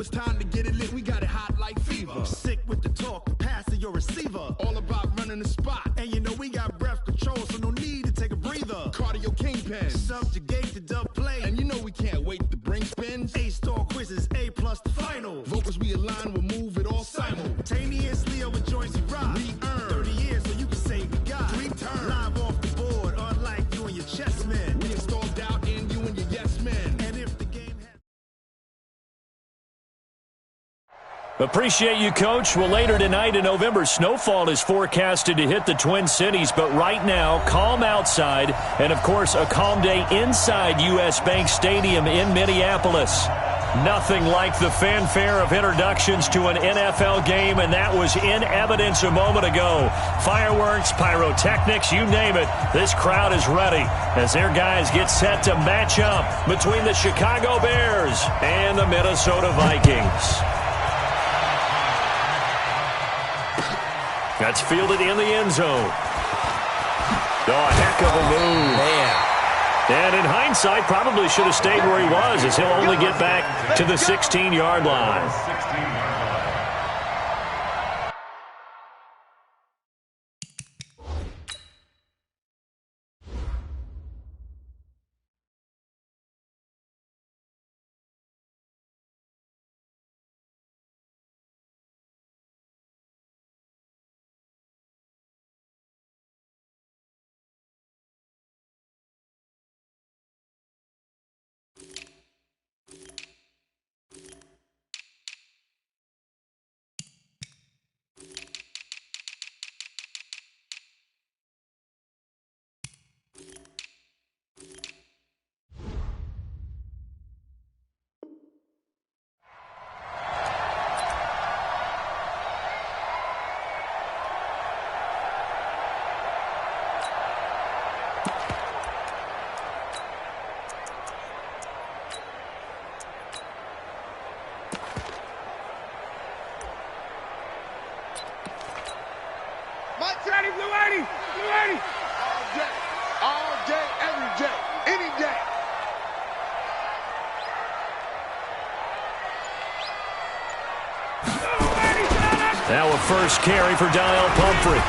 it's time to get it lit, we got it hot like fever. Sick with the talk, the pass to your receiver. All about running the spot. And you know we got breath control, so no need to take a breather. Cardio kingpin, subjugate the dub play. And you know we can't wait to bring spins. A-star quizzes, A+ the final. Vocals we align, we'll move it all simultaneously over joints we rock. We earn 30 years, so you can say we got 3 turns. Live off the board, unlike you and your chess men. We install doubt in you and your yes men. And if the game has... Appreciate you, Coach. Well, later tonight in November, snowfall is forecasted to hit the Twin Cities, but right now, calm outside, and, of course, a calm day inside U.S. Bank Stadium in Minneapolis. Nothing like the fanfare of introductions to an NFL game, and that was in evidence a moment ago. Fireworks, pyrotechnics, you name it. This crowd is ready as their guys get set to match up between the Chicago Bears and the Minnesota Vikings. That's fielded in the end zone. Oh, a heck of a move. Man. And in hindsight, probably should have stayed where he was, as he'll only get back to the 16-yard line. All day, every day, any day. Now a first carry for Donnell Pumphrey.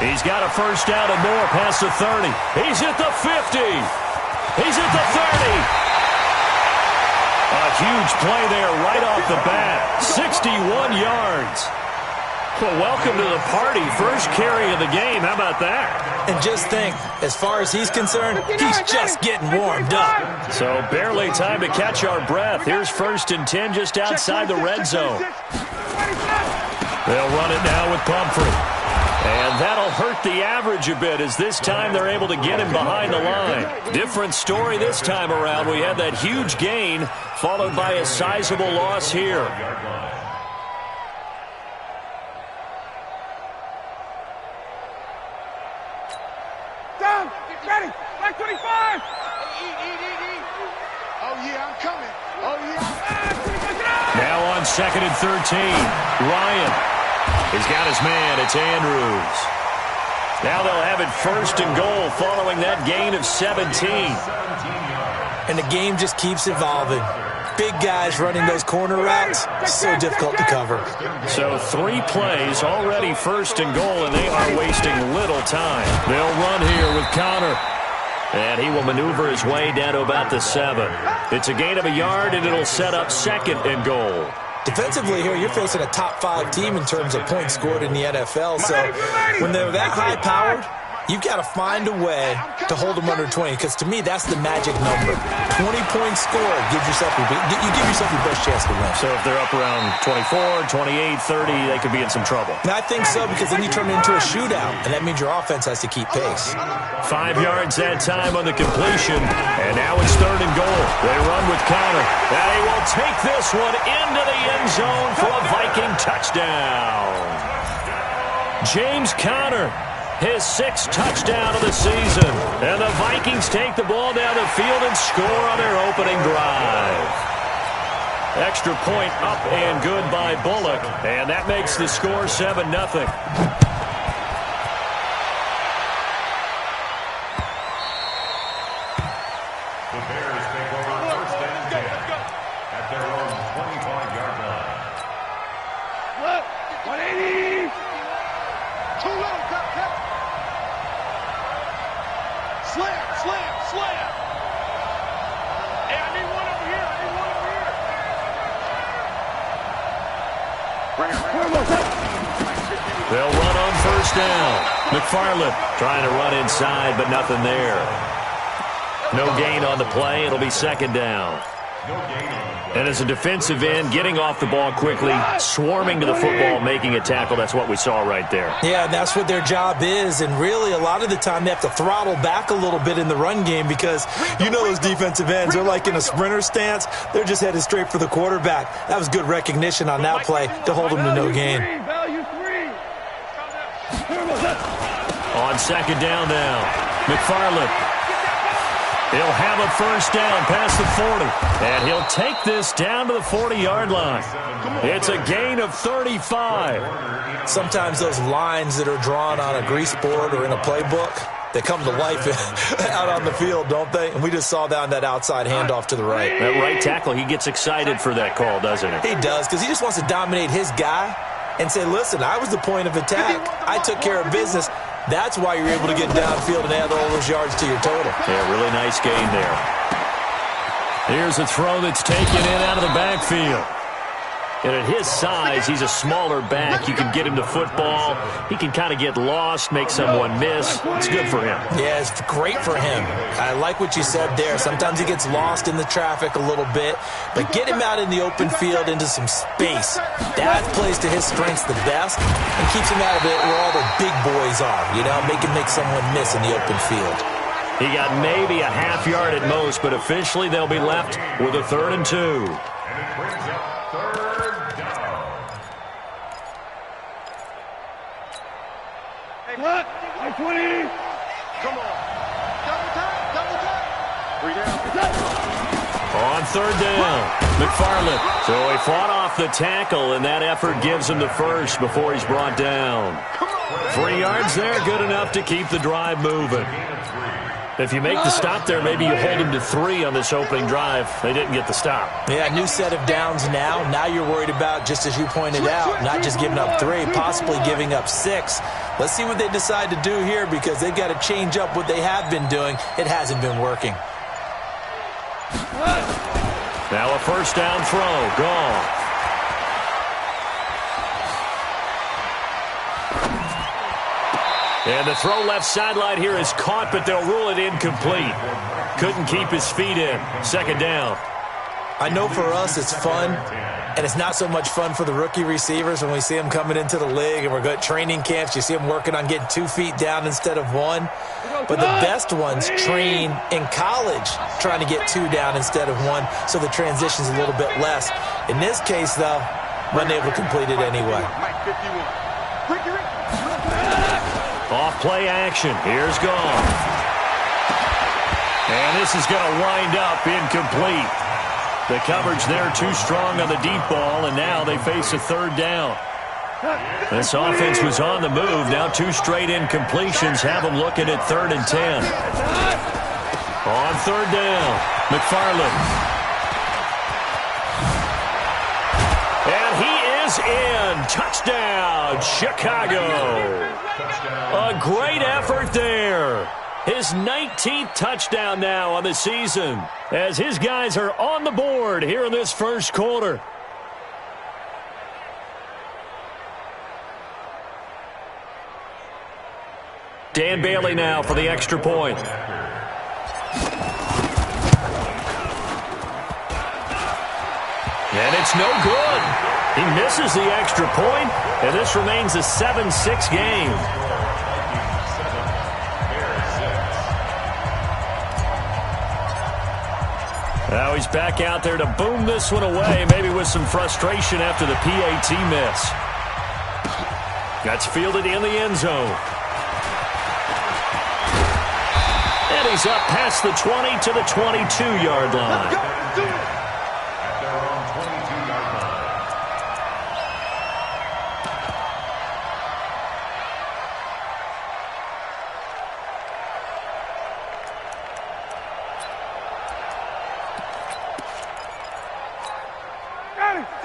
He's got a first down and more past the 30. He's at the 50. He's at the 30. A huge play there right off the bat. 61 yards. Well, welcome to the party. First carry of the game. How about that? And just think, as far as he's concerned, he's just getting warmed up. So barely time to catch our breath. Here's 1st and 10 just outside the red zone. They'll run it now with Pumphrey. And that'll hurt the average a bit, as this time they're able to get him behind the line. Different story this time around. We had that huge gain followed by a sizable loss here. Down, get ready, like 25. Oh, yeah, I'm coming. Oh, yeah. Now on 2nd and 13, Ryan. He's got his man. It's Andrews. Now they'll have it 1st and goal following that gain of 17. And the game just keeps evolving. Big guys running those corner routes, so difficult to cover. So 3 plays, already 1st and goal, and they are wasting little time. They'll run here with Connor. And he will maneuver his way down to about the 7. It's a gain of a yard, and it'll set up 2nd and goal. Defensively here, you're facing a top-5 team in terms of points scored in the NFL. So when they're that high-powered, you've got to find a way to hold them under 20, because to me, that's the magic number. 20 points scored, you give yourself your best chance to win. So if they're up around 24, 28, 30, they could be in some trouble. And I think so, because then you turn it into a shootout, and that means your offense has to keep pace. 5 yards that time on the completion, and now it's 3rd and goal. They run with Connor. Now he will take this one into the end zone for a Viking touchdown. James Conner, his 6th touchdown of the season. And the Vikings take the ball down the field and score on their opening drive. Extra point up and good by Bullock. And that makes the score 7-0. at their own 25-yard line. Look, 180. Too low, cut. Slam. Hey, I need one over here. They'll run on first down. McFarland trying to run inside, but nothing there. No gain on the play. It'll be second down. And as a defensive end, getting off the ball quickly, swarming to the football, making a tackle, that's what we saw right there. Yeah, and that's what their job is. And really, a lot of the time, they have to throttle back a little bit in the run game because you know those defensive ends, they're like in a sprinter stance. They're just headed straight for the quarterback. That was good recognition on that play to hold them to no gain. On second down now, McFarland. He'll have a first down past the 40, and he'll take this down to the 40-yard line. It's a gain of 35. Sometimes those lines that are drawn on a grease board or in a playbook, they come to life out on the field, don't they? And we just saw down that outside handoff to the right. That right tackle, he gets excited for that call, doesn't he? He does, because he just wants to dominate his guy and say, listen, I was the point of attack. I took care of business. That's why you're able to get downfield and add all those yards to your total. Yeah, really nice gain there. Here's a throw that's taken in out of the backfield. And at his size, he's a smaller back. You can get him to football. He can kind of get lost, make someone miss. It's good for him. Yeah, it's great for him. I like what you said there. Sometimes he gets lost in the traffic a little bit. But get him out in the open field into some space. That plays to his strengths the best and keeps him out of it where all the big boys are. You know, make him make someone miss in the open field. He got maybe a half yard at most, but officially they'll be left with a 3rd and 2. And it brings up third down. Hey, what? 20. Come on. Double time. 3 down. On 3rd down, McFarland. So he fought off the tackle, and that effort gives him the first before he's brought down. 3 yards there, good enough to keep the drive moving. If you make the stop there, maybe you hold him to 3 on this opening drive. They didn't get the stop. Yeah, new set of downs now. Now you're worried about, just as you pointed out, not just giving up 3, possibly giving up 6. Let's see what they decide to do here because they've got to change up what they have been doing. It hasn't been working. Now a first down throw. Gone. And the throw left sideline here is caught, but they'll rule it incomplete. Couldn't keep his feet in. Second down. I know for us it's fun, and it's not so much fun for the rookie receivers when we see them coming into the league and we're going to training camps. You see them working on getting 2 feet down instead of 1. But the best ones train in college trying to get 2 down instead of 1, so the transition's a little bit less. In this case, though, unable to complete it anyway. Off play action. Here's Gone. And this is going to wind up incomplete. The coverage there too strong on the deep ball, and now they face a 3rd down. This offense was on the move. Now 2 straight incompletions have them looking at 3rd and 10. On 3rd down, McFarland. And he is in. Touchdown, Chicago. A great effort there. His 19th touchdown now on the season as his guys are on the board here in this first quarter. Dan Bailey now for the extra point. And it's no good. He misses the extra point, and this remains a 7-6 game. Now he's back out there to boom this one away, maybe with some frustration after the PAT miss. That's fielded in the end zone. And he's up past the 20 to the 22-yard line.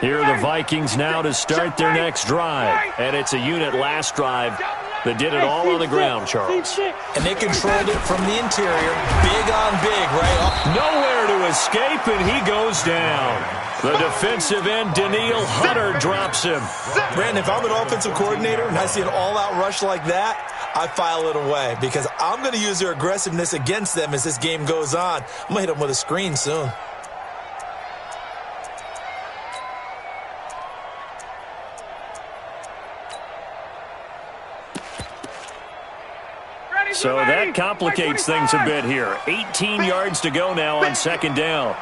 Here are the Vikings now to start their next drive. And it's a unit last drive that did it all on the ground, Charles. And they controlled it from the interior. Big on big, right? Nowhere to escape, and he goes down. The defensive end, Daniil Hunter, drops him. Brandon, if I'm an offensive coordinator and I see an all-out rush like that, I file it away because I'm going to use their aggressiveness against them as this game goes on. I'm going to hit them with a screen soon. So that complicates things a bit here. 18 yards to go now on second down.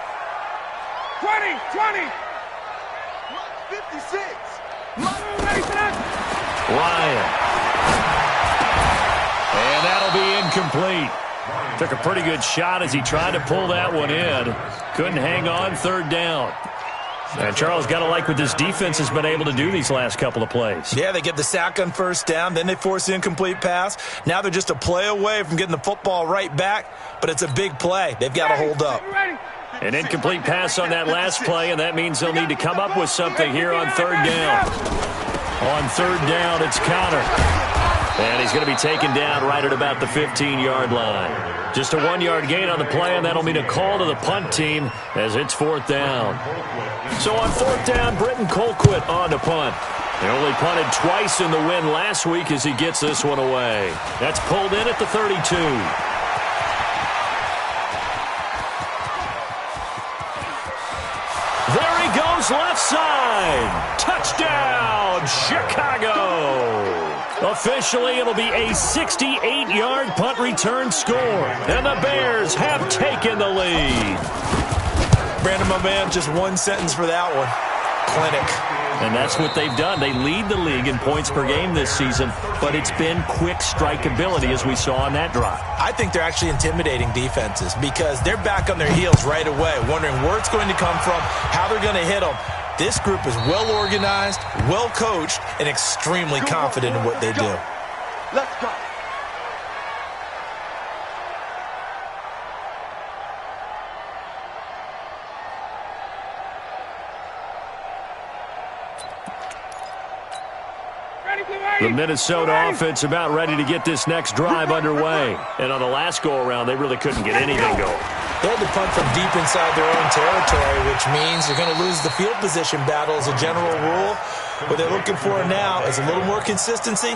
20, 56. Ryan. And that'll be incomplete. Took a pretty good shot as he tried to pull that one in. Couldn't hang on, third down. And Charles, got to like what this defense has been able to do these last couple of plays. Yeah, they get the sack on first down, then they force the incomplete pass. Now they're just a play away from getting the football right back, but it's a big play. They've got to hold up. An incomplete pass on that last play, and that means they'll need to come up with something here on third down. On third down, it's Connor. And he's going to be taken down right at about the 15-yard line. Just a 1-yard gain on the play, and that'll mean a call to the punt team as it's fourth down. So on fourth down, Britton Colquitt on to punt. He only punted twice in the win last week as he gets this one away. That's pulled in at the 32. There he goes, left side. Touchdown, Chicago. Officially, it'll be a 68-yard punt return score. And the Bears have taken the lead. Brandon, my man, just one sentence for that one. Clinic. And that's what they've done. They lead the league in points per game this season, but it's been quick strikeability as we saw on that drive. I think they're actually intimidating defenses because they're back on their heels right away, wondering where it's going to come from, how they're going to hit them. This group is well organized, well coached, and extremely confident in what they do. Let's go. The Minnesota offense about ready to get this next drive underway. And on the last go-around, they really couldn't get anything going. They had to punt from deep inside their own territory, which means they're going to lose the field position battle as a general rule. What they're looking for now is a little more consistency,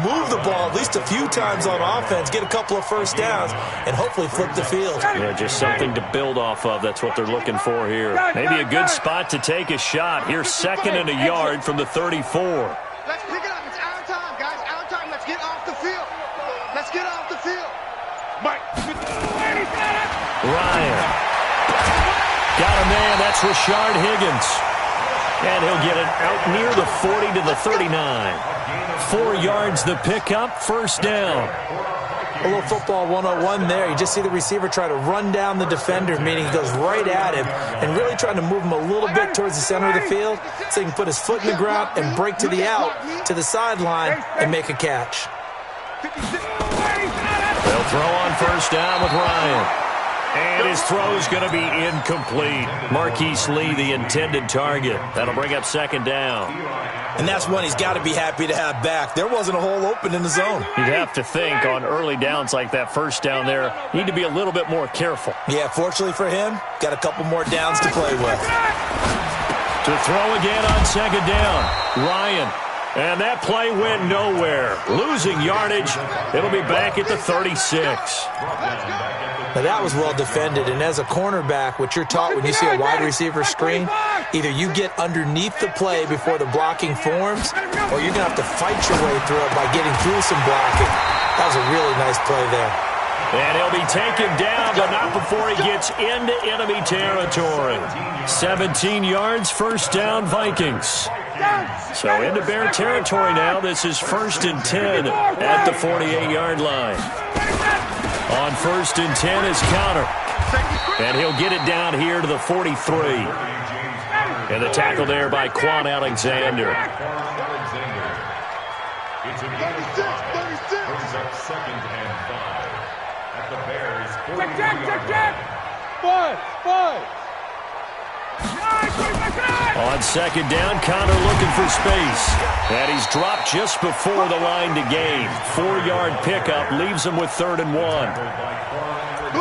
move the ball at least a few times on offense, get a couple of first downs, and hopefully flip the field. Yeah, just something to build off of. That's what they're looking for here. Maybe a good spot to take a shot. Here's second and a yard from the 34. Let's pick it up. It's our time, guys. Our time. Let's get off the field. Let's get off the field. Ryan. Got a man. That's Rashard Higgins. And he'll get it out near the 40 to the 39. 4 yards the pickup, first down. A little football 101 there. You just see the receiver try to run down the defender, meaning he goes right at him and really trying to move him a little bit towards the center of the field so he can put his foot in the ground and break to the out, to the sideline, and make a catch. They'll throw on first down with Ryan. And his throw's going to be incomplete. Marquise Lee, the intended target. That'll bring up second down. And that's one he's got to be happy to have back. There wasn't a hole open in the zone. You'd have to think on early downs like that first down there, need to be a little bit more careful. Yeah, fortunately for him, got a couple more downs to play with. To throw again on second down, Ryan. And that play went nowhere. Losing yardage. It'll be back at the 36. Now that was well defended, and as a cornerback, what you're taught when you see a wide receiver screen, either you get underneath the play before the blocking forms, or you're going to have to fight your way through it by getting through some blocking. That was a really nice play there. And he'll be taken down, but not before he gets into enemy territory. 17 yards, first down, Vikings. So into Bear territory now. This is 1st and 10 at the 48-yard line. On 1st and 10 is Connor. And he'll get it down here to the 43. And the tackle there by Quan Alexander. It's a 36. Brings up 2nd and 5 at the Bears 48-yard line. On On second down, Connor looking for space. And he's dropped just before the line to gain. 4-yard pickup leaves him with 3rd and 1.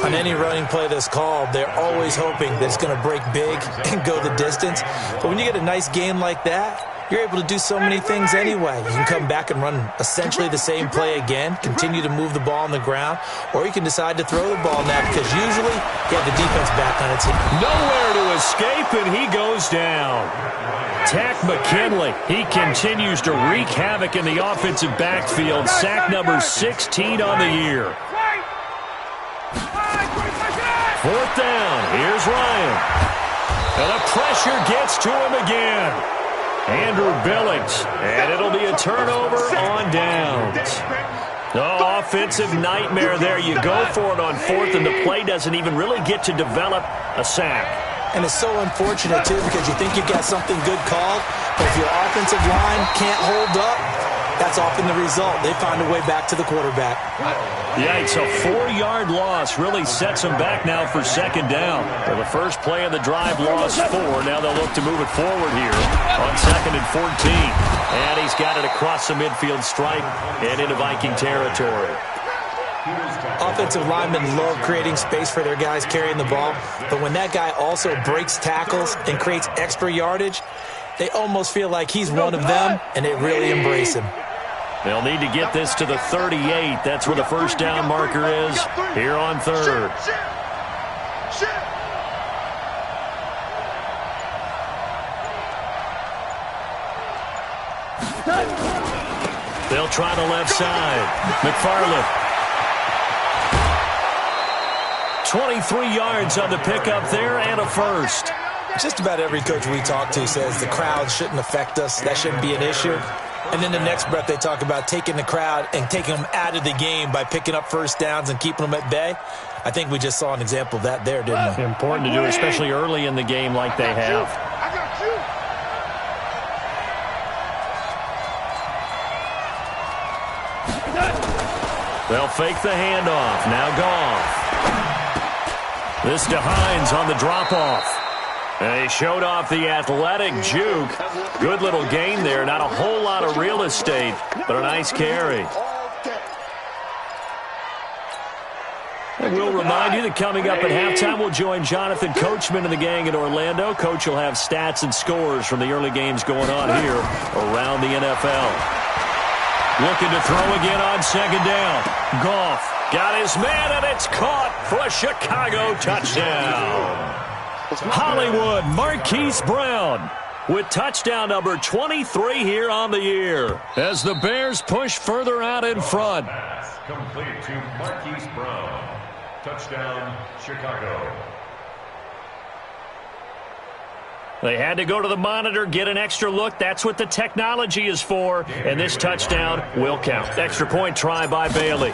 On any running play that's called, they're always hoping that it's going to break big and go the distance. But when you get a nice game like that, you're able to do so many things anyway. You can come back and run essentially the same play again, continue to move the ball on the ground, or you can decide to throw the ball now because usually you have the defense back on its feet. Nowhere to escape, and he goes down. Tack McKinley, he continues to wreak havoc in the offensive backfield. Sack number 16 on the year. 4th down, here's Ryan. And the pressure gets to him again. Andrew Billings, and it'll be a turnover on downs. Oh, offensive nightmare there. You go for it on 4th, and the play doesn't even really get to develop a sack. And it's so unfortunate, too, because you think you've got something good called, but if your offensive line can't hold up, that's often the result. They find a way back to the quarterback. Yikes, a 4-yard loss really sets them back now for 2nd down. Well, the first play of the drive lost 4. Now they'll look to move it forward here on 2nd and 14. And he's got it across the midfield stripe and into Viking territory. Offensive linemen love creating space for their guys carrying the ball, but when that guy also breaks tackles and creates extra yardage, they almost feel like he's one of them, and they really embrace him. They'll need to get this to the 38. That's where the first down marker is here on 3rd. They'll try the left side. McFarland. 23 yards on the pickup there and a first. Just about every coach we talk to says the crowd shouldn't affect us. That shouldn't be an issue. And then the next breath they talk about taking the crowd and taking them out of the game by picking up first downs and keeping them at bay. I think we just saw an example of that there, didn't we? Important to do, especially early in the game like they have. I got you. They'll fake the handoff. Now Goff. This to Hines on the drop-off. And he showed off the athletic juke. Good little gain there. Not a whole lot of real estate, but a nice carry. And we'll remind you that coming up at halftime, we'll join Jonathan Coachman and the gang in Orlando. Coach will have stats and scores from the early games going on here around the NFL. Looking to throw again on 2nd down. Goff got his man, and it's caught for a Chicago touchdown. Hollywood Marquise Brown with touchdown number 23 here on the year as the Bears push further out in front. Complete to Marquise Brown. Touchdown, Chicago. They had to go to the monitor, get an extra look. That's what the technology is for. And this touchdown will count. Extra point try by Bailey.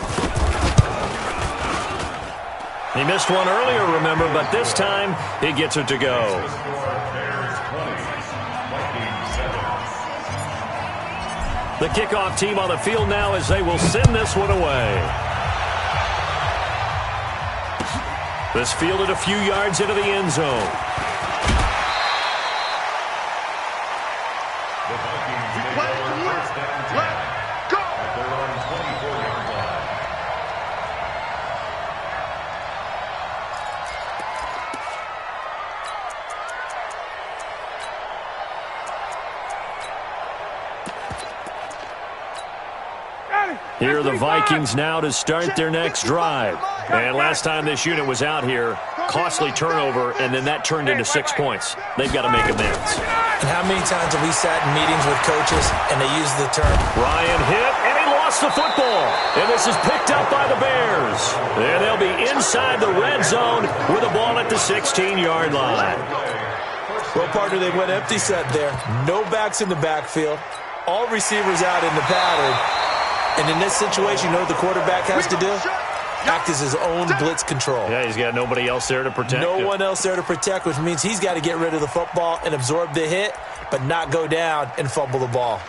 He missed one earlier, remember, but this time he gets it to go. The kickoff team on the field now as they will send this one away. This fielded a few yards into the end zone. Here are the Vikings now to start their next drive. And last time this unit was out here, costly turnover, and then that turned into 6 points. They've got to make amends. And how many times have we sat in meetings with coaches and they use the term? Ryan hit, and he lost the football. And this is picked up by the Bears. And they'll be inside the red zone with the ball at the 16-yard line. Well, partner, they went empty set there. No backs in the backfield. All receivers out in the pattern. And in this situation, you know what the quarterback has to do? Act as his own blitz control. Yeah, he's got nobody else there to protect him. No one else there to protect, which means he's got to get rid of the football and absorb the hit, but not go down and fumble the ball.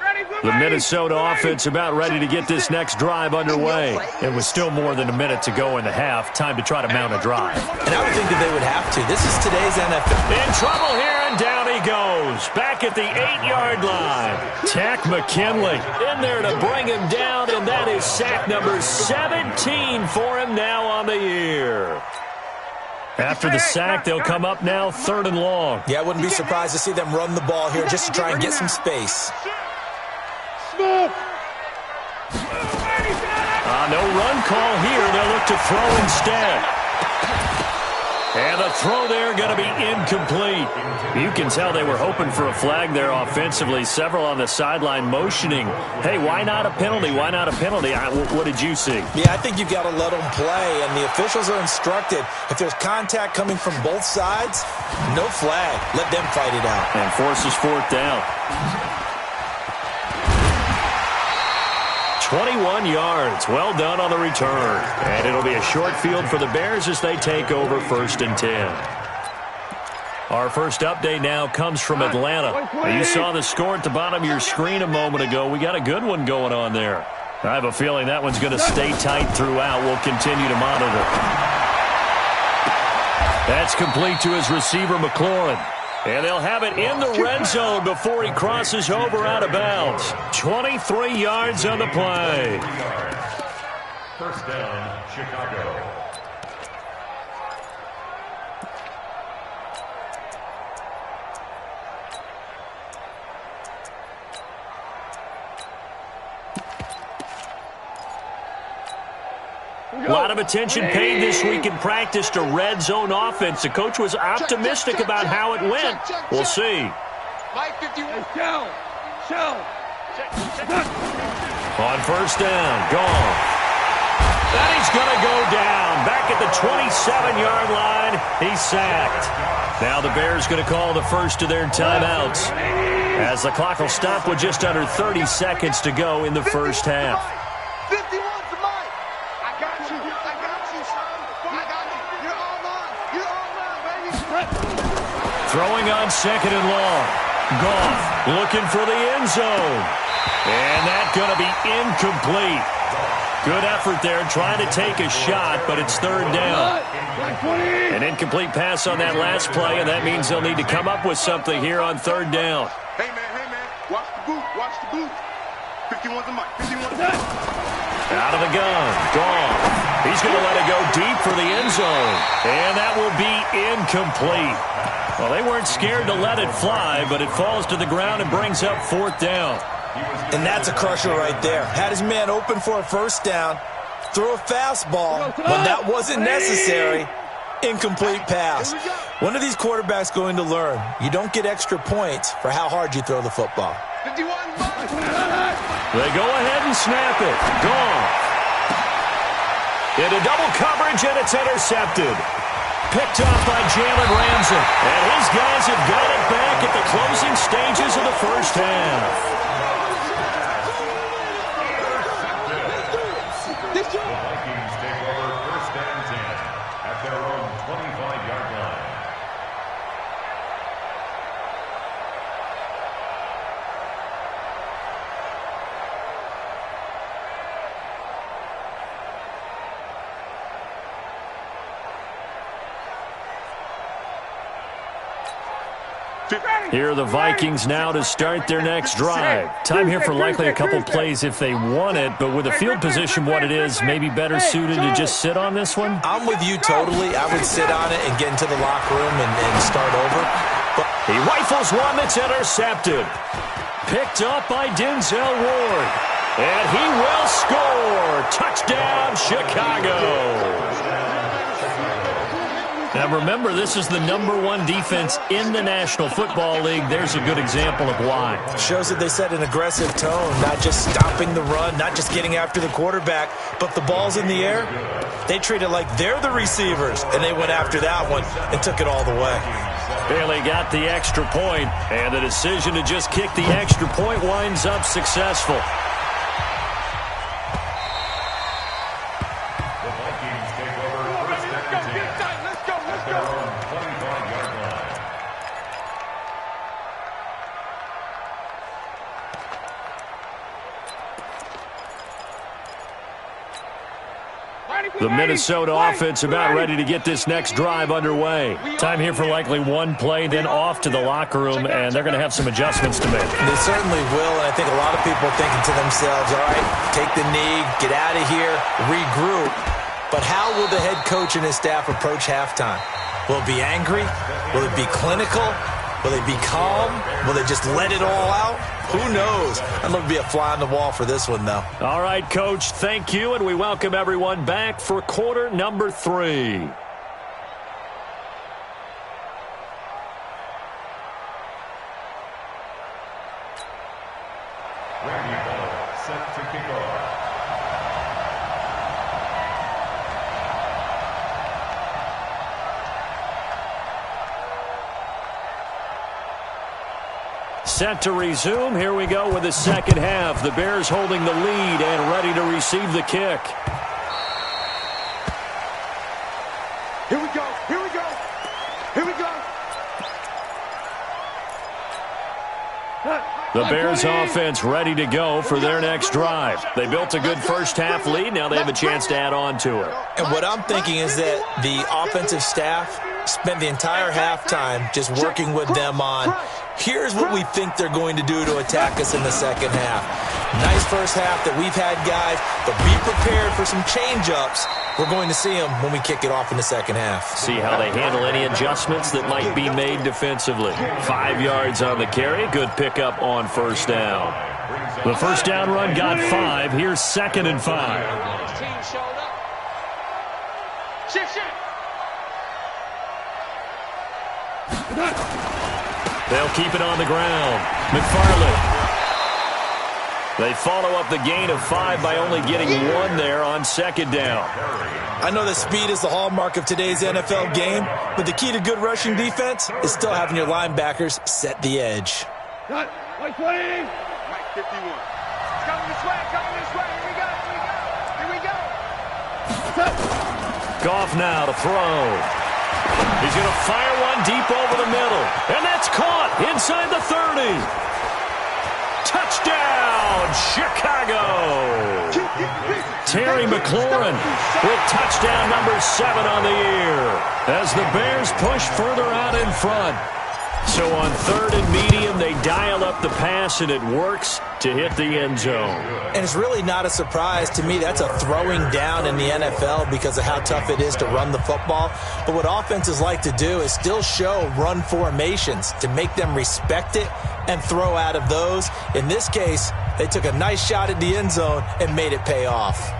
Ready, The Minnesota offense about ready to get this next drive underway. It was still more than a minute to go in the half. Time to try to mount a drive. And I would think that they would have to. This is today's NFL. In trouble here, and down he goes. Back at the 8-yard line. Tack McKinley in there to bring him down, and that is sack number 17 for him now on the year. After the sack, they'll come up now 3rd and long. Yeah, I wouldn't be surprised to see them run the ball here just to try and get some space. No run call here. They'll look to throw instead. And the throw there going to be incomplete. You can tell they were hoping for a flag there offensively. Several on the sideline motioning, hey, why not a penalty? Why not a penalty? What did you see? Yeah, I think you've got to let them play, and the officials are instructed. If there's contact coming from both sides, no flag. Let them fight it out. And forces 4th down. 21 yards. Well done on the return. And it'll be a short field for the Bears as they take over 1st and 10. Our first update now comes from Atlanta. You saw the score at the bottom of your screen a moment ago. We got a good one going on there. I have a feeling that one's going to stay tight throughout. We'll continue to monitor. That's complete to his receiver, McLaurin. And they'll have it in the red zone before he crosses over out of bounds. 23 yards on the play. First down, Chicago. A lot of attention paid this week in practice to red zone offense. The coach was optimistic about how it went. We'll see. On first down, gone. And he's going to go down. Back at the 27-yard line, he's sacked. Now the Bears going to call the first of their timeouts, as the clock will stop with just under 30 seconds to go in the first half. 51's mine. I got you. I got you, son. I got you. You're all mine. You're all mine, baby. Throwing on 2nd and long. Goff looking for the end zone. And that's going to be incomplete. Good effort there trying to take a shot, but it's 3rd down. An incomplete pass on that last play, and that means they'll need to come up with something here on 3rd down. Hey, man. Watch the boot. Watch the boot. 51's a mic. 51's a mic. Out of the gun. Gone. He's going to let it go deep for the end zone. And that will be incomplete. Well, they weren't scared to let it fly, but it falls to the ground and brings up 4th down. And that's a crusher right there. Had his man open for a first down, threw a fastball when that wasn't necessary. Incomplete pass. One of these quarterbacks going to learn, you don't get extra points for how hard you throw the football. 51's mine. They go ahead and snap it. Gone. Into double coverage, and it's intercepted. Picked up by Jalen Ramsey. And his guys have got it back at the closing stages of the first half. The Vikings take over 1st and 10 at their own 25-yard line. Here are the Vikings now to start their next drive. Time here for likely a couple plays if they want it, but with the field position what it is, maybe better suited to just sit on this one? I'm with you totally. I would sit on it and get into the locker room and start over. But he rifles one that's intercepted. Picked up by Denzel Ward. And he will score. Touchdown, Chicago. Now remember, this is the #1 defense in the National Football League. There's a good example of why. Shows that they set an aggressive tone, not just stopping the run, not just getting after the quarterback, but the ball's in the air. They treat it like they're the receivers, and they went after that one and took it all the way. Bailey got the extra point, and the decision to just kick the extra point winds up successful. The Minnesota offense about ready to get this next drive underway. Time here for likely one play, then off to the locker room, and they're going to have some adjustments to make. They certainly will, and I think a lot of people are thinking to themselves, all right, take the knee, get out of here, regroup. But how will the head coach and his staff approach halftime? Will it be angry? Will it be clinical? Will they be calm? Will they just let it all out? Who knows? I'd love to be a fly on the wall for this one, though. All right, Coach, thank you, and we welcome everyone back for quarter number 3. Set to kick off. Set to resume. Here we go with the second half. The Bears holding the lead and ready to receive the kick. Here we go. Here we go. Here we go. The Bears offense ready to go for their next drive. They built a good first half lead. Now they have a chance to add on to it. And what I'm thinking is that the offensive staff spent the entire halftime just working with them on, here's what we think they're going to do to attack us in the second half. Nice first half that we've had, guys, but be prepared for some change-ups. We're going to see them when we kick it off in the second half. See how they handle any adjustments that might be made defensively. 5 yards on the carry. Good pickup on first down. The first down run got 5. Here's 2nd and 5. Team showed up. Shift. They'll keep it on the ground. McFarland. They follow up the gain of 5 by only getting 1 there on 2nd down. I know that speed is the hallmark of today's NFL game, but the key to good rushing defense is still having your linebackers set the edge. Cut. White 20. White 51. It's coming this way. Here we go. Goff now to throw. He's going to fire one deep over the middle. And that's caught inside the 30. Touchdown, Chicago. Terry McLaurin with touchdown number 7 on the year as the Bears push further out in front. So on 3rd and medium, they dial up the pass, and it works to hit the end zone. And it's really not a surprise to me. That's a throwing down in the NFL because of how tough it is to run the football. But what offenses like to do is still show run formations to make them respect it and throw out of those. In this case, they took a nice shot at the end zone and made it pay off.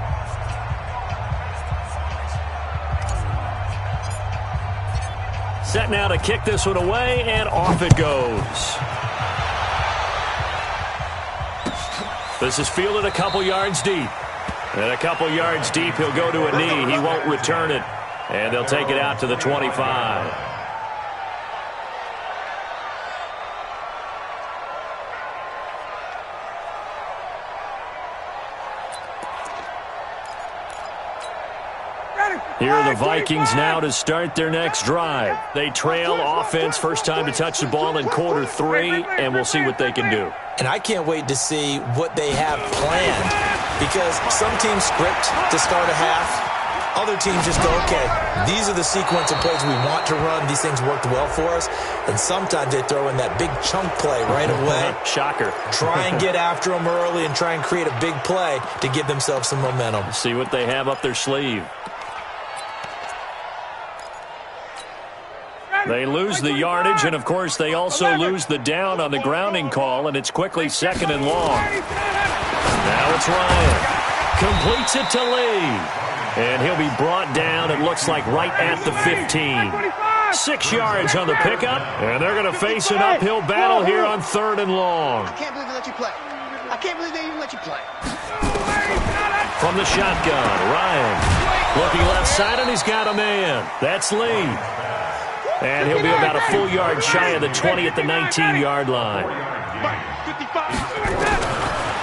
Set now to kick this one away, and off it goes. This is fielded a couple yards deep. And a couple yards deep, he'll go to a knee. He won't return it. And they'll take it out to the 25. Here are the Vikings now to start their next drive. They trail offense, first time to touch the ball in quarter 3, and we'll see what they can do. And I can't wait to see what they have planned, because some teams script to start a half. Other teams just go, okay, these are the sequence of plays we want to run. These things worked well for us. And sometimes they throw in that big chunk play right away. Shocker. Try and get after them early and try and create a big play to give themselves some momentum. See what they have up their sleeve. They lose the yardage, and, of course, they also lose the down on the grounding call, and it's quickly 2nd and long. Now it's Ryan. Completes it to Lee. And he'll be brought down, it looks like, right at the 15. 6 yards on the pickup, and they're going to face an uphill battle here on 3rd and long. I can't believe they let you play. I can't believe they even let you play. From the shotgun, Ryan looking left side, and he's got a man. That's Lee. And he'll be about a full yard shy of the 20 at the 19-yard line.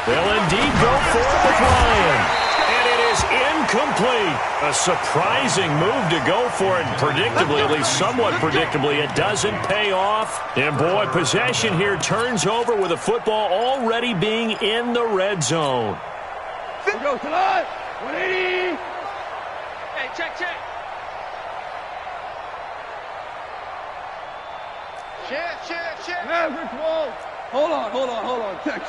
They'll indeed go for it with Ryan. And it is incomplete. A surprising move to go for it. Predictably, at least somewhat predictably, it doesn't pay off. And, boy, possession here turns over with the football already being in the red zone. Go, 180. check. Check. Maverick wall. Hold on. Check.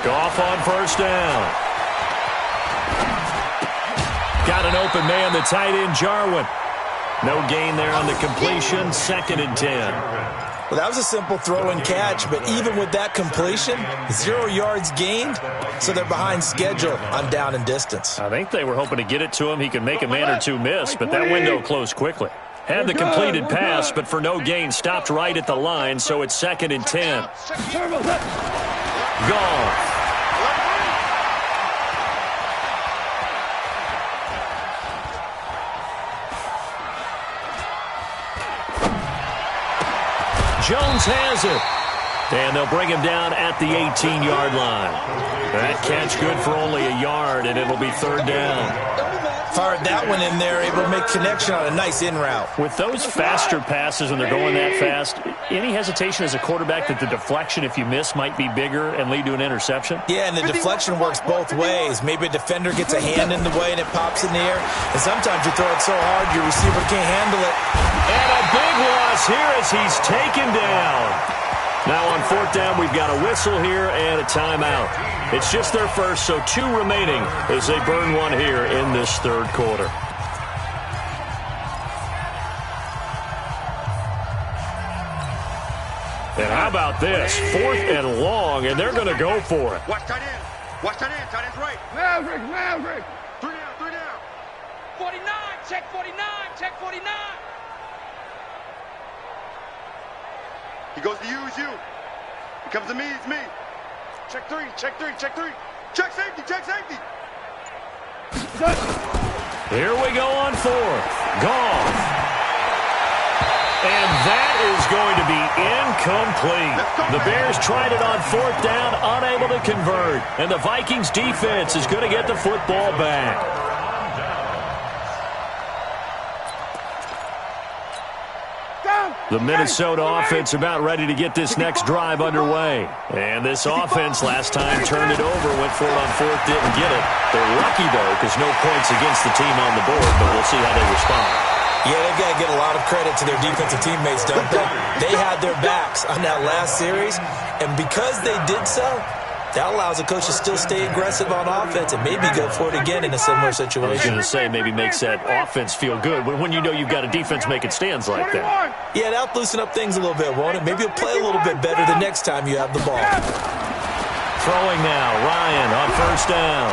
Goff on first down. Got an open man, the tight end, Jarwin. No gain there on the completion, 2nd and 10. Well, that was a simple throw and catch, but even with that completion, 0 yards gained, so they're behind schedule on down and distance. I think they were hoping to get it to him. He could make a man or two miss, but that window closed quickly. Had the completed pass, but for no gain, stopped right at the line, so it's 2nd and 10. Goff. Jones has it. And they'll bring him down at the 18-yard line. That catch good for only a yard, and it'll be 3rd down. Fired that one in there, able to make connection on a nice in route. With those faster passes when they're going that fast, any hesitation as a quarterback that the deflection, if you miss, might be bigger and lead to an interception? Yeah, and the deflection works both ways. Maybe a defender gets a hand in the way and it pops in the air. And sometimes you throw it so hard your receiver can't handle it. And a big loss here as he's taken down. Now on 4th down, we've got a whistle here and a timeout. It's just their first, so 2 remaining as they burn one here in this 3rd quarter. And how about this? 4th and long, and they're going to go for it. Watch tight end. Tight end's right. Maverick. 3 down. 49, check 49. He goes to you, it's you. He comes to me, it's me. Check three. Check safety. Here we go on 4th. Goff. And that is going to be incomplete. The Bears tried it on 4th down, unable to convert. And the Vikings defense is going to get the football back. The Minnesota offense about ready to get this next drive underway. And this offense last time turned it over, went for it on 4th, didn't get it. They're lucky, though, because no points against the team on the board, but we'll see how they respond. Yeah, they've got to get a lot of credit to their defensive teammates, don't they? They had their backs on that last series, and because they did so, that allows the coach to still stay aggressive on offense and maybe go for it again in a similar situation. I was going to say, maybe makes that offense feel good when you know you've got a defense making stands like that. Yeah, that'll loosen up things a little bit, won't it? Maybe you'll play a little bit better the next time you have the ball. Throwing now, Ryan on 1st down.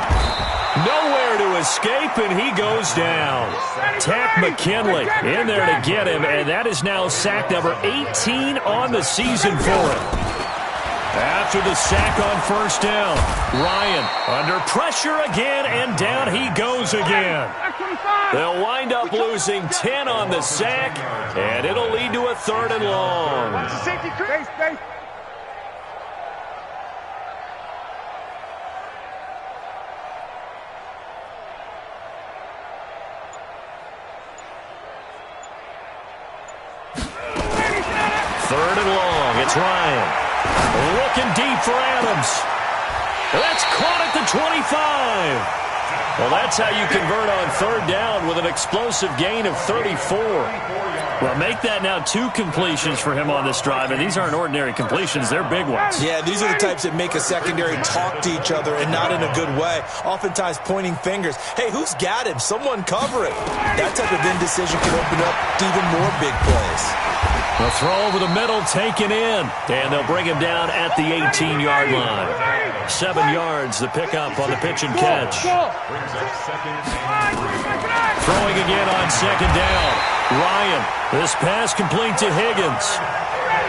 Nowhere to escape, and he goes down. Tack McKinley in there to get him, and that is now sack number 18 on the season for him. After the sack on 1st down, Ryan under pressure again, and down he goes again. They'll wind up losing 10 on the sack, and it'll lead to a 3rd and long. Third and long, it's Ryan. Looking deep for Adams. That's caught at the 25. Well, that's how you convert on 3rd down with an explosive gain of 34. Well, make that now 2 completions for him on this drive, and these aren't ordinary completions. They're big ones. Yeah, these are the types that make a secondary talk to each other and not in a good way. Oftentimes pointing fingers. Hey, who's got him? Someone cover it. That type of indecision can open up to even more big plays. The throw over the middle taken in, and they'll bring him down at the 18-yard line. 7 yards, the pickup on the pitch and catch. Throwing again on 2nd down. Ryan, this pass complete to Higgins.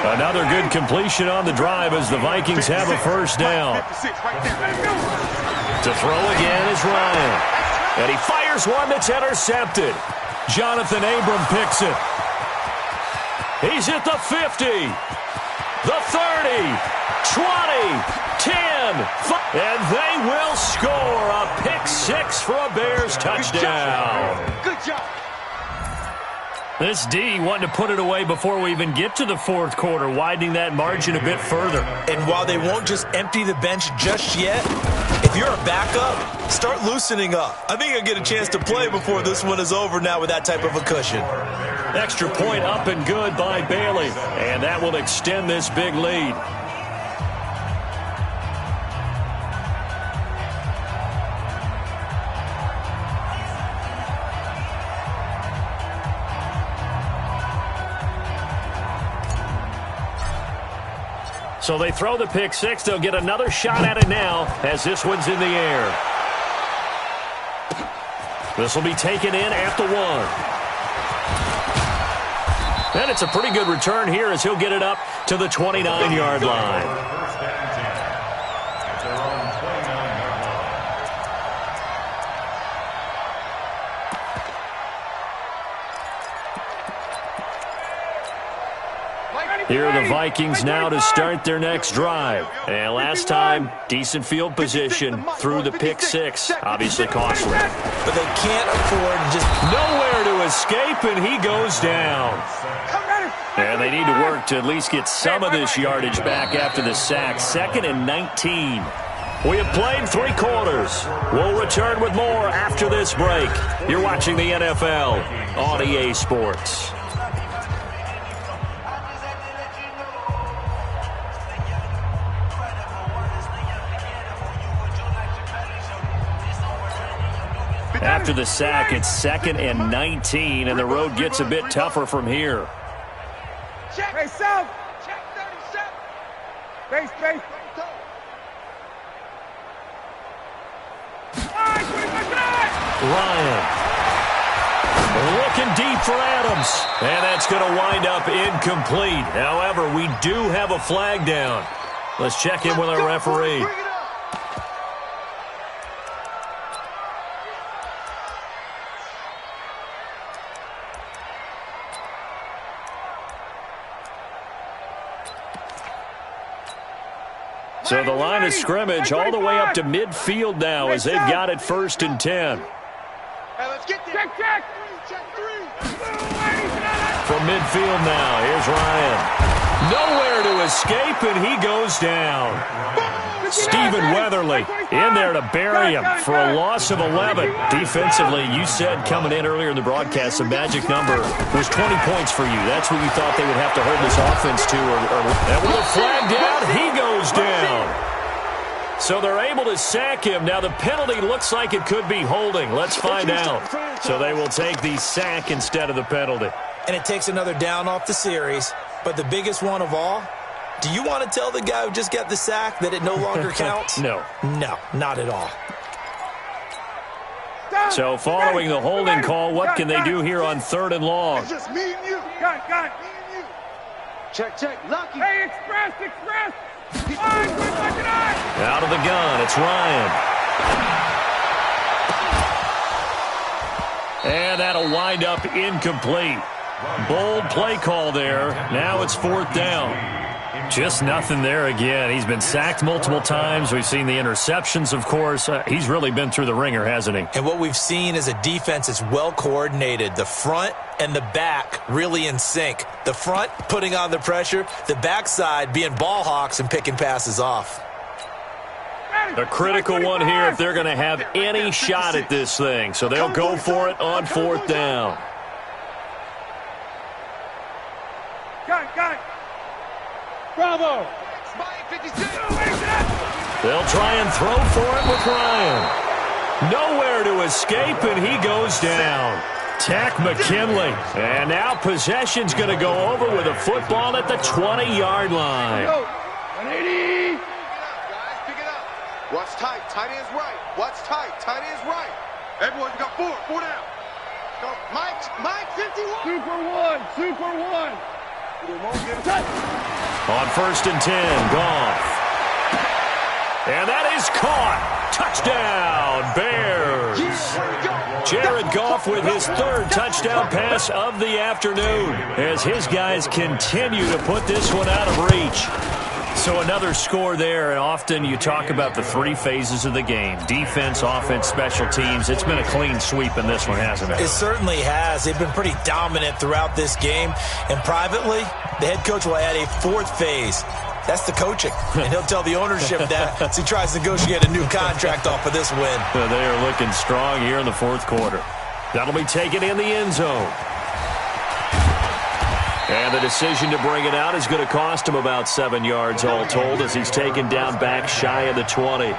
Another good completion on the drive as the Vikings have a 1st down. To throw again is Ryan. And he fires one that's intercepted. Jonathan Abram picks it. He's at the 50, the 30, 20, 10, 5, and they will score a pick 6 for a Bears touchdown. Good job. This D wanting to put it away before we even get to the fourth quarter, widening that margin a bit further. And while they won't just empty the bench just yet, if you're a backup, start loosening up. I think you'll get a chance to play before this one is over now with that type of a cushion. Extra point up and good by Bailey, and that will extend this big lead. So they throw the pick six. They'll get another shot at it now as this one's in the air. This will be taken in at the 1. And it's a pretty good return here as he'll get it up to the 29-yard line. Here are the Vikings now to start their next drive. And last time, decent field position through the pick six. Obviously costly. But they can't afford just nowhere to escape, and he goes down. And they need to work to at least get some of this yardage back after the sack. 2nd and 19. We have played 3 quarters. We'll return with more after this break. You're watching the NFL on EA Sports. After the sack, it's 2nd and 19, and the road gets a bit tougher from here. Check. Hey, south. Check 37. Base. Ryan. Looking deep for Adams. And that's going to wind up incomplete. However, we do have a flag down. Let's check in with our referee. So the line of scrimmage all the way up to midfield now as they've got it 1st and 10. Hey, let's get there. Check. Check 3. From midfield now, here's Ryan. Nowhere to escape, and he goes down. Stephen Weatherly in there to bury him for a loss of 11. Defensively, you said coming in earlier in the broadcast, the magic number was 20 points for you. That's what you thought they would have to hold this offense to. And with a flag down, he goes down. So they're able to sack him. Now the penalty looks like it could be holding. Let's find out. So they will take the sack instead of the penalty. And it takes another down off the series. But the biggest one of all, do you want to tell the guy who just got the sack that it no longer counts? No. No, not at all. So following the holding call, what can they do here on 3rd and long? It's just me and you. Got it. Me and you. Check. Lucky. Hey, express. Out of the gun, it's Ryan. And that'll wind up incomplete. Bold play call there. Now it's 4th down. Just nothing there again. He's been sacked multiple times. We've seen the interceptions, of course. He's really been through the ringer, hasn't he? And what we've seen is a defense that's well coordinated. The front and the back really in sync. The front putting on the pressure. The backside being ball hawks and picking passes off. A critical one here if they're going to have any shot at this thing. So they'll go for it on 4th down. Got it. Bravo. They'll try and throw for it with Ryan. Nowhere to escape, and he goes down. Tack McKinley. And now possession's going to go over with a football at the 20-yard line. 180. Guys, pick it up. Watch tight. Tight end's right. Watch tight. Tight end's right. Everyone, you got 4 down. Go. Mike, 51. Super one. On 1st and 10, Goff. And that is caught. Touchdown, Bears. Jared Goff with his 3rd touchdown pass of the afternoon as his guys continue to put this one out of reach. So another score there, and often you talk about the three phases of the game. Defense, offense, special teams. It's been a clean sweep in this one, hasn't it? It certainly has. They've been pretty dominant throughout this game. And privately, the head coach will add a fourth phase. That's the coaching. And he'll tell the ownership that as he tries to negotiate a new contract off of this win. They are looking strong here in the fourth quarter. That'll be taken in the end zone. And the decision to bring it out is going to cost him about 7 yards all told as he's taken down back shy of the 20.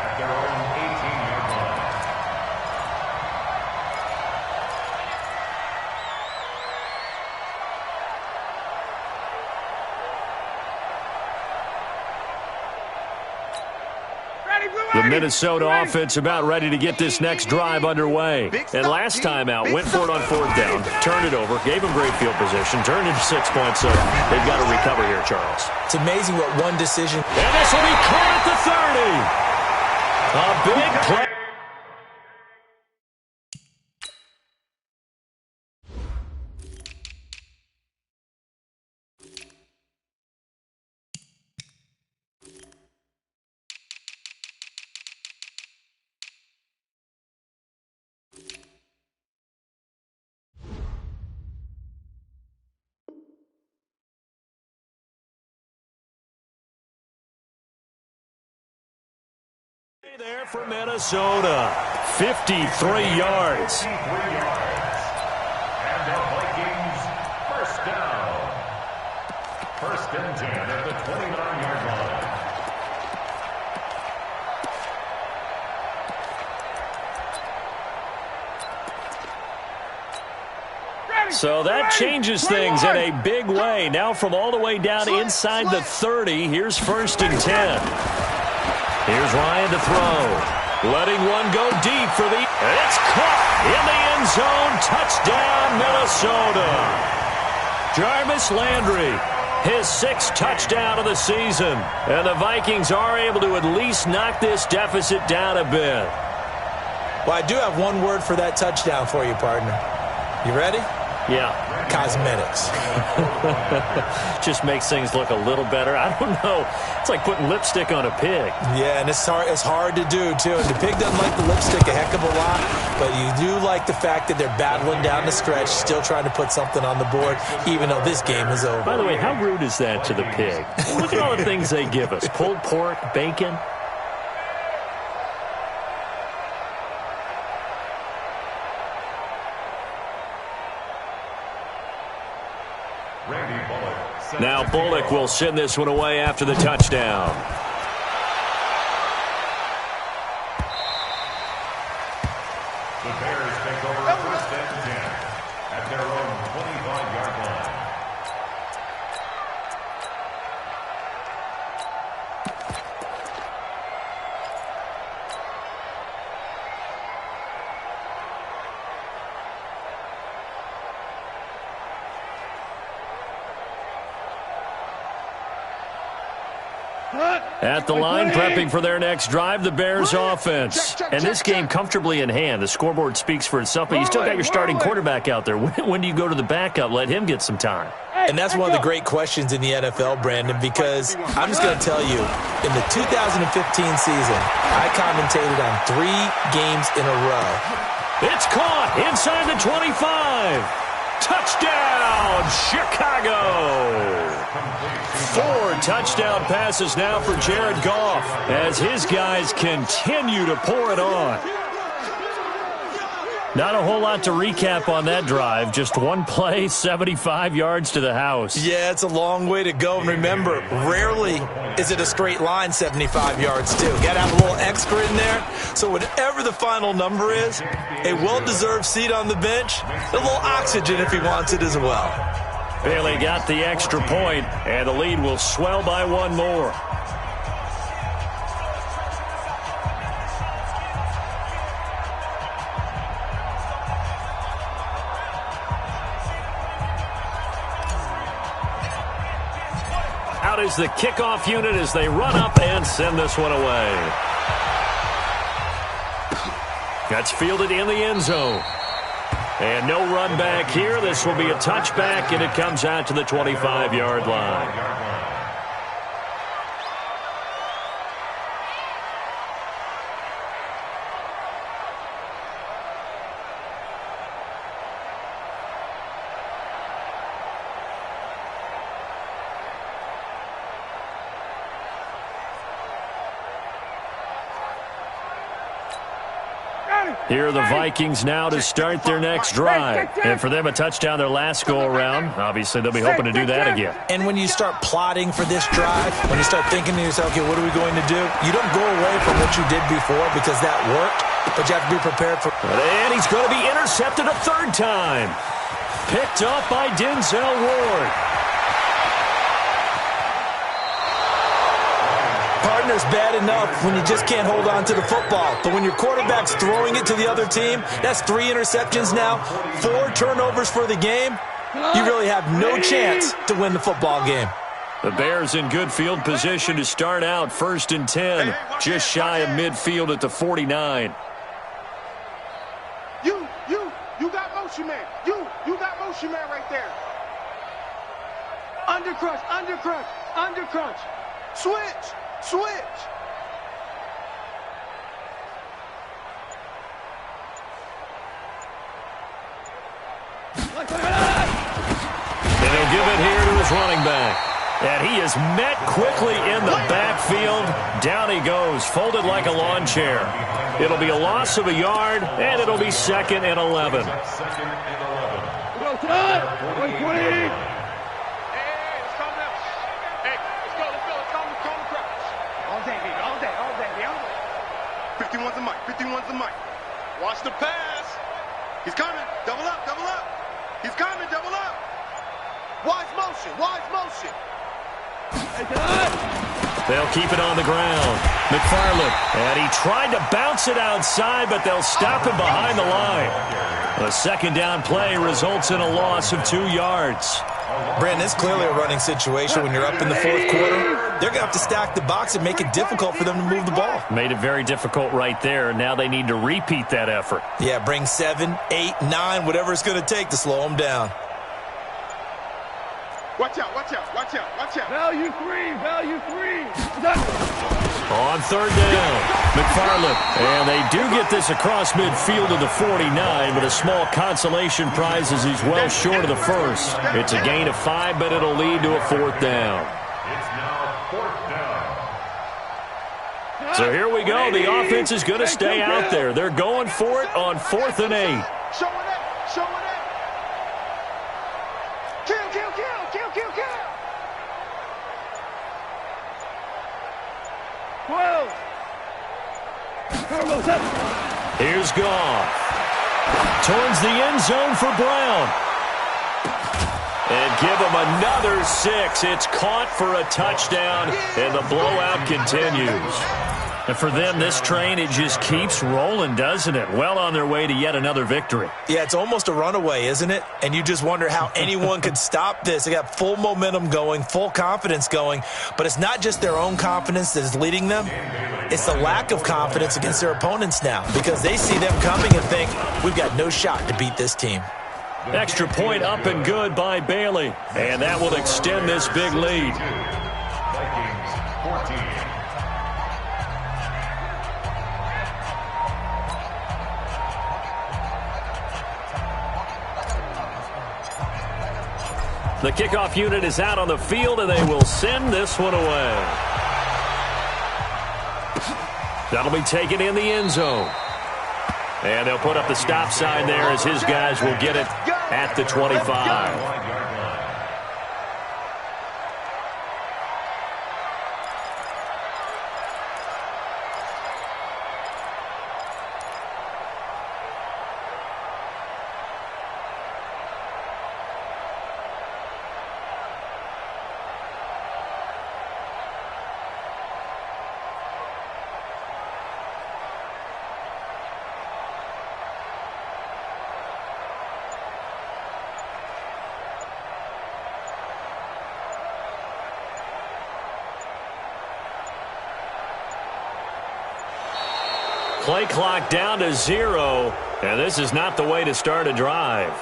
The Minnesota offense about ready to get this next drive underway. And last time out, went for it on fourth down, turned it over, gave them great field position, turned into 6 points. So they've got to recover here, Charles. It's amazing what one decision. And this will be caught at the 30. A big play. There for Minnesota, 53 yards. And the Vikings first down. First and 10 at the 29-yard line. So that changes things in a big way. Now from all the way down inside the 30, here's first and 10. Here's Ryan to throw. Letting one go deep for the... It's caught in the end zone. Touchdown, Minnesota. Jarvis Landry, his 6th touchdown of the season. And the Vikings are able to at least knock this deficit down a bit. Well, I do have one word for that touchdown for you, partner. You ready? Yeah. Cosmetics. Just makes things look a little better. I don't know. It's like putting lipstick on a pig. Yeah, and it's hard to do, too. And the pig doesn't like the lipstick a heck of a lot, but you do like the fact that they're battling down the stretch, still trying to put something on the board, even though this game is over. By the way, how rude is that to the pig? Look at all the things they give us. Pulled pork, bacon. Now Bullock will send this one away after the touchdown. The Bears take over first and 10 at their own 25-yard line. At the line, prepping for their next drive, the Bears offense. And this game comfortably in hand. The scoreboard speaks for itself, but you still got your starting quarterback out there. When do you go to the backup? Let him get some time. And that's one of the great questions in the NFL, Brandon, because I'm just going to tell you, in the 2015 season, I commentated on 3 games in a row. It's caught inside the 25. Touchdown, Chicago! 4 touchdown passes now for Jared Goff as his guys continue to pour it on. Not a whole lot to recap on that drive. Just one play, 75 yards to the house. Yeah, it's a long way to go. And remember, rarely is it a straight line 75 yards, too. Got to have a little extra in there. So whatever the final number is, a well-deserved seat on the bench, a little oxygen if he wants it as well. Bailey got the extra point, and the lead will swell by 1 more. Out is the kickoff unit as they run up and send this one away. That's fielded in the end zone. And no run back here. This will be a touchback, and it comes out to the 25-yard line. Here are the Vikings now to start their next drive. And for them, a touchdown their last go-around. Obviously, they'll be hoping to do that again. And when you start plotting for this drive, when you start thinking to yourself, okay, what are we going to do? You don't go away from what you did before because that worked, but you have to be prepared for it. And he's going to be intercepted a third time. Picked up by Denzel Ward. Partner's bad enough when you just can't hold on to the football. But when your quarterback's throwing it to the other team, that's 3 interceptions now, 4 turnovers for the game. You really have no chance to win the football game. The Bears in good field position to start out 1st and 10, just shy of midfield at the 49. You got motion man. You got motion man right there. Undercrunch, undercrunch, undercrunch. Switch. And he'll give it here to his running back. And he is met quickly in the backfield. Down he goes, folded like a lawn chair. It'll be a loss of a yard, and it'll be 2nd and 11. Go, Todd! 120! Hey, let's calm down. Hey, let's go. Calm the crowd. All day, baby. All day. 51's the mic. Watch the pass. He's coming. Double up. He's coming. Double up. Wise motion. Hey, Todd! They'll keep it on the ground. McFarland, and he tried to bounce it outside, but they'll stop him behind the line. A 2nd down play results in a loss of 2 yards. Brandon, it's clearly a running situation when you're up in the 4th quarter. They're going to have to stack the box and make it difficult for them to move the ball. Made it very difficult right there. Now they need to repeat that effort. Yeah, bring 7, 8, 9, whatever it's going to take to slow them down. Watch out. Value 3! On 3rd down, McFarland. And they do get this across midfield to the 49, but a small consolation prize as he's well short of the first. It's a gain of 5, but it'll lead to a 4th down. It's now 4th down. So here we go. The offense is going to stay out there. They're going for it on 4th and 8. Show it. Kill. 12! Here's Goff. Towards the end zone for Brown. And give him another 6. It's caught for a touchdown, and the blowout continues. And for them, this train, it just keeps rolling, doesn't it? Well on their way to yet another victory. Yeah, it's almost a runaway, isn't it? And you just wonder how anyone could stop this. They got full momentum going, full confidence going. But it's not just their own confidence that is leading them. It's the lack of confidence against their opponents now because they see them coming and think, we've got no shot to beat this team. Extra point up and good by Bailey. And that will extend this big lead. Vikings 14. The kickoff unit is out on the field, and they will send this one away. That'll be taken in the end zone. And they'll put up the stop sign there as his guys will get it at the 25. Play clock down to 0, and this is not the way to start a drive.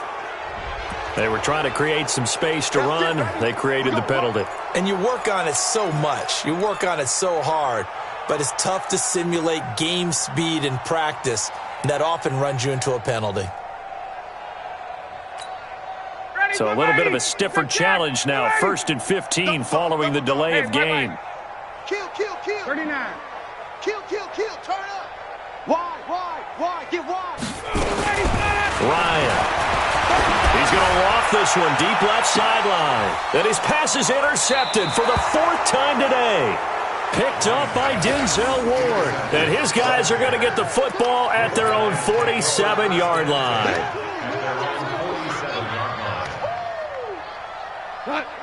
They were trying to create some space to run. They created the penalty. And you work on it so much. You work on it so hard. But it's tough to simulate game speed in practice. And that often runs you into a penalty. So a little bit of a stiffer challenge now. 1st and 15 following the delay of game. Kill. 39. Kill. Turn up. Wide, get wide. Ryan. He's going to loft this one deep left sideline. And his pass is intercepted for the 4th time today. Picked up by Denzel Ward. And his guys are going to get the football at their own 47-yard line.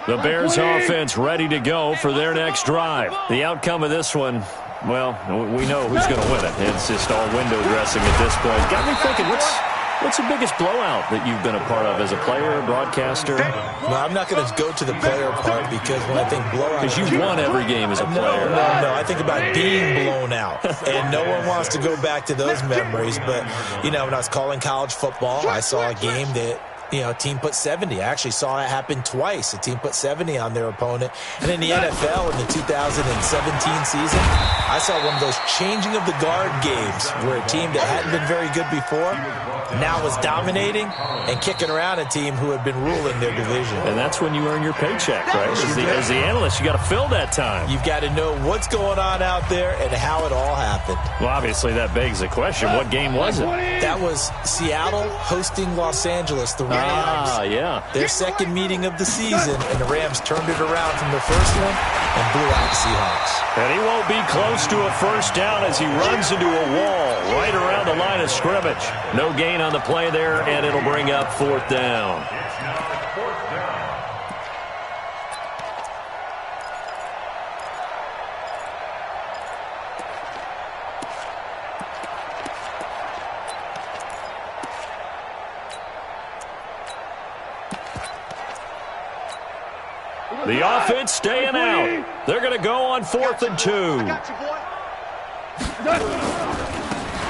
The Bears offense ready to go for their next drive. The outcome of this one, well, we know who's going to win it. It's just all window dressing at this point. Got me thinking, what's the biggest blowout that you've been a part of as a player, broadcaster? No, I'm not going to go to the player part because when I think blowout... Because you won every game as a player. No. I think about being blown out. And no one wants to go back to those memories. But, when I was calling college football, I saw a game that... a team put 70. I actually saw it happen twice. A team put 70 on their opponent. And in the NFL in the 2017 season, I saw one of those changing of the guard games where a team that hadn't been very good before now was dominating and kicking around a team who had been ruling their division. And that's when you earn your paycheck, right? As the analyst, you got to fill that time. You've got to know what's going on out there and how it all happened. Well, obviously that begs the question, what game was it? That was Seattle hosting Los Angeles, the Rams. Yeah. Their second meeting of the season, and the Rams turned it around from the first one and blew out the Seahawks. And he won't be close to a first down as he runs into a wall right around the line of scrimmage. No gain on the play there, and it'll bring up 4th down. The offense staying out. They're going to go on 4th and 2.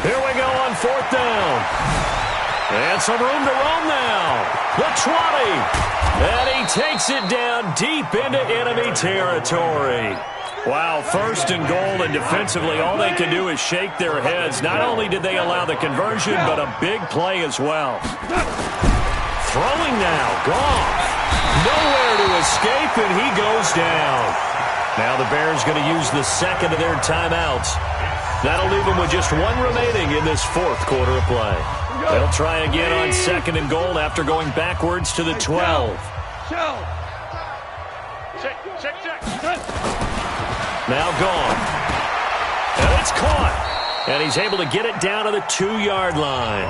Here we go on 4th down. And some room to roam now. The 20. And he takes it down deep into enemy territory. Wow, 1st and goal, and defensively all they can do is shake their heads. Not only did they allow the conversion, but a big play as well. Throwing now, Goff. Nowhere to escape, and he goes down. Now the Bears going to use the second of their timeouts. That'll leave them with just one remaining in this 4th quarter of play. They'll try again on 2nd and goal after going backwards to the 12. Now gone. And it's caught. And he's able to get it down to the 2-yard line.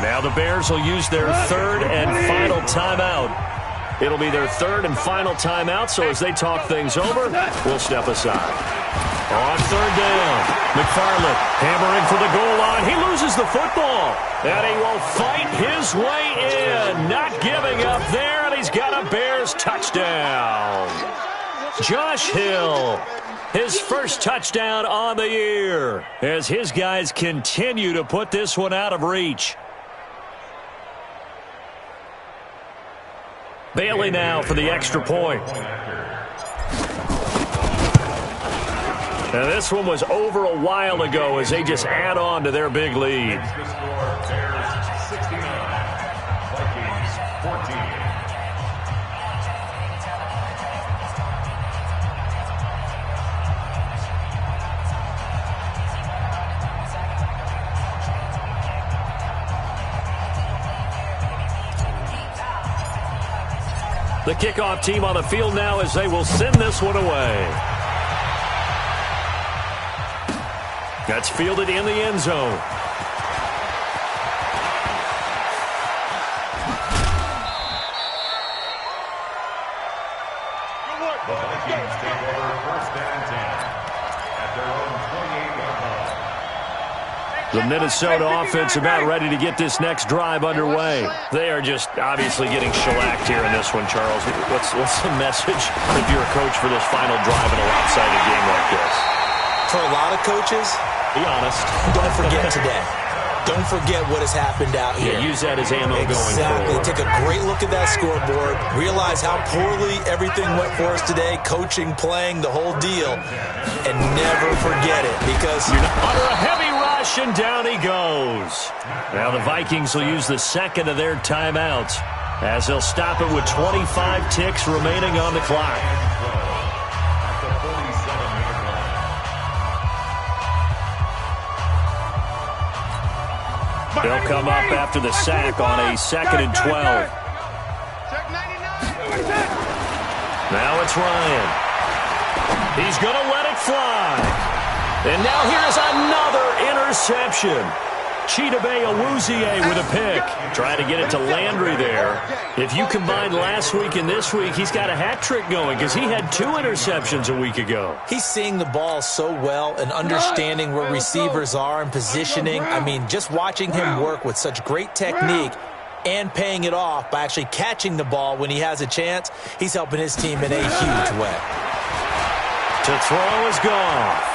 Now the Bears will use their 3rd and final timeout. It'll be their 3rd and final timeout, so as they talk things over, we'll step aside. On 3rd down, McFarland hammering for the goal line. He loses the football, and he will fight his way in. Not giving up there, and he's got a Bears touchdown. Josh Hill, his first touchdown on the year, as his guys continue to put this one out of reach. Bailey now for the extra point. And this one was over a while ago as they just add on to their big lead. The kickoff team on the field now as they will send this one away. That's fielded in the end zone. The Vikings take over 1st and 10 at their own 28-yard line. The Minnesota offense about ready to get this next drive underway. They are just obviously getting shellacked here in this one, Charles. What's the message if you're a coach for this final drive in a lopsided game like this? For a lot of coaches, be honest. Don't forget today. Don't forget what has happened out here. Yeah, use that as ammo going forward. Exactly. Take a great look at that scoreboard. Realize how poorly everything went for us today. Coaching, playing, the whole deal. And never forget it because you're under a heavy rush, and down he goes. Now the Vikings will use the second of their timeouts as they'll stop it with 25 ticks remaining on the clock. They'll come up after the sack on a 2nd and 12. Check 99. Now it's Ryan. He's going to let it fly. And now here's another interception. Chidobe Awuzie with a pick. Trying to get it to Landry there. If you combine last week and this week, he's got a hat trick going because he had 2 interceptions a week ago. He's seeing the ball so well and understanding where receivers are and positioning. I mean, just watching him work with such great technique and paying it off by actually catching the ball when he has a chance, he's helping his team in a huge way. To throw is Goff.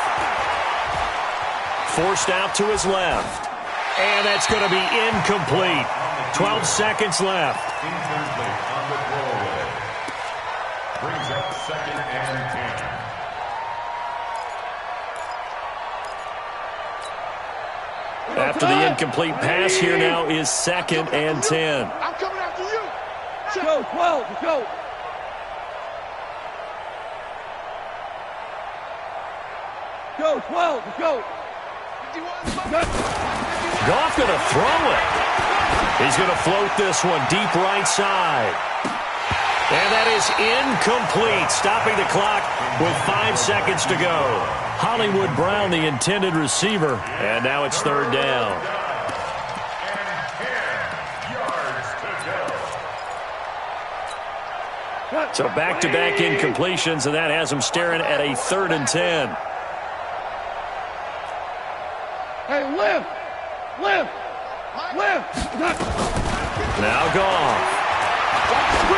Forced out to his left. And that's going to be incomplete. 12 seconds left. Incomplete on the throwaway. Brings up 2nd and 10. After the incomplete pass, here now is 2nd and 10. I'm coming after you. Let's go, 12, let's go. Go, 12, let's go. 51. Goff going to throw it. He's going to float this one deep right side. And that is incomplete, stopping the clock with 5 seconds to go. Hollywood Brown, the intended receiver, and now it's 3rd down. And 10 yards to go. So back-to-back incompletions, and that has him staring at a 3rd and 10. Hey, lift, lift, lift. Now Goff.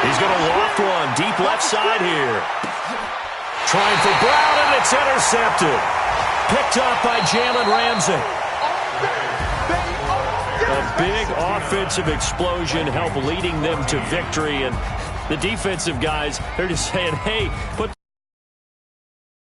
He's going to loft one deep left side here. Trying for Brown, and it's intercepted. Picked up by Jalen Ramsey. A big offensive explosion helped leading them to victory, and the defensive guys, they're just saying, hey, put